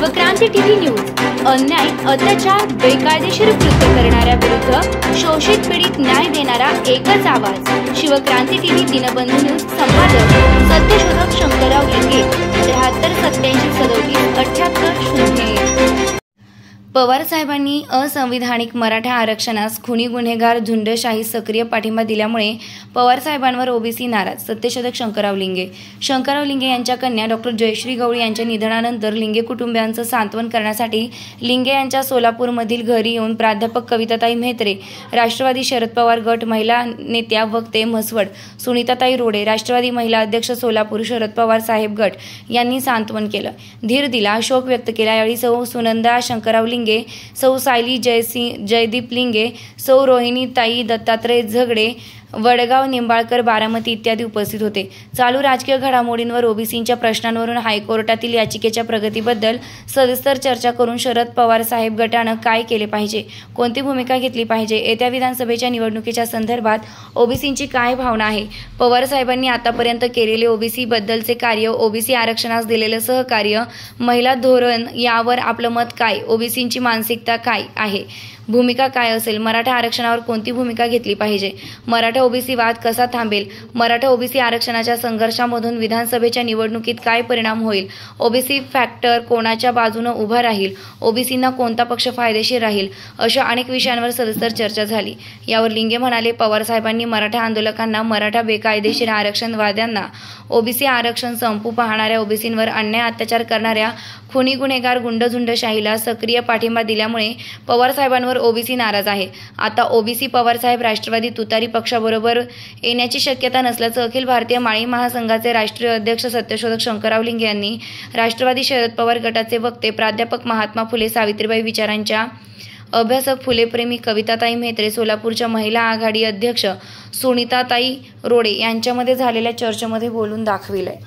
Shivkranti TV news अन्याय, अत्याचार, बेकायदेशीर कृत्य करणाऱ्या विरुद्ध शोषित पीडित न्याय देणारा एकच आवाज। शिवक्रांती टीव्ही दिनबंधू न्यूज संपादक सत्यशोधक शंकरराव लिंगे 73 87 37 78 01। पवार साहेबांनी असंविधानिक मराठा आरक्षणास खुनी गुन्हेगार झुंडशाही सक्रिय पाठिंबा दिल्यामुळे पवार साहेबांवर ओबीसी नाराज। सत्यशोधक शंकरराव लिंगे यांच्या कन्या डॉक्टर जयश्री गवळी यांच्या निधनानंतर लिंगे कुटुंबियांचं सांत्वन करण्यासाठी लिंगे यांच्या सोलापूरमधील घरी येऊन प्राध्यापक कविताताई म्हेत्रे, राष्ट्रवादी शरद पवार गट महिला नेत्या वक्ते म्हसवड, सुनीताताई रोडे, राष्ट्रवादी महिला अध्यक्ष सोलापूर शरद पवार साहेब गट यांनी सांत्वन केलं, धीर दिला, शोक व्यक्त केला। यावेळी सौ सुनंदा शंकरराव लिंगे, सौ सायली जयदीप लिंगे, सौ रोहिणीताई दत्तात्रय झगडे, वडगाव निंबाळकर, बारामती इत्यादी उपस्थित होते। चालू राजकीय घडामोडींवर ओबीसींच्या प्रश्नांवरून हायकोर्टातील याचिकेच्या प्रगतीबद्दल सविस्तर चर्चा करून शरद पवार साहेब गटानं काय केले पाहिजे, कोणती भूमिका घेतली पाहिजे, येत्या विधानसभेच्या निवडणुकीच्या संदर्भात ओबीसींची काय भावना आहे, पवार साहेबांनी आतापर्यंत केलेले ओबीसी बद्दलचे कार्य, ओबीसी आरक्षणास दिलेले सहकार्य, महिला धोरण यावर आपलं मत काय, ओबीसींची मानसिकता काय आहे, भूमिका काय असेल, मराठा आरक्षणावर कोणती भूमिका घेतली पाहिजे, मराठा ओबीसी वाद कसा थांबेल, मराठा ओबीसी आरक्षणाच्या संघर्षामधून विधानसभेच्या निवडणुकीत काय परिणाम होईल, ओबीसी फॅक्टर कोणाच्या बाजूने उभा राहील, ओबीसींना कोणता पक्ष फायदेशीर राहील, अशा अनेक विषयांवर सविस्तर चर्चा झाली। यावर लिंगे म्हणाले, पवार साहेबांनी मराठा आंदोलकांना, मराठा बेकायदेशीर आरक्षणवाद्यांना, ओबीसी आरक्षण संपू पाहणाऱ्या ओबीसींवर अन्याय अत्याचार करणाऱ्या खुनी गुन्हेगार गुंडझुंडशाहीला सक्रिय पाठिंबा दिल्यामुळे पवार साहेबांवर ओबीसी नाराज आहे। आता ओबीसी पवार साहेब राष्ट्रवादी तुतारी पक्षाबरोबर येण्याची शक्यता नसल्याचं अखिल भारतीय माळी महासंघाचे राष्ट्रीय अध्यक्ष सत्यशोधक शंकरराव लिंगे यांनी राष्ट्रवादी शरद पवार गटाचे वक्ते प्राध्यापक महात्मा फुले सावित्रीबाई विचारांच्या अभ्यासक फुलेप्रेमी कविताताई म्हेत्रे, सोलापूरच्या महिला आघाडी अध्यक्ष सुनीताताई रोडे यांच्यामध्ये झालेल्या चर्चेमध्ये बोलून दाखविलंय।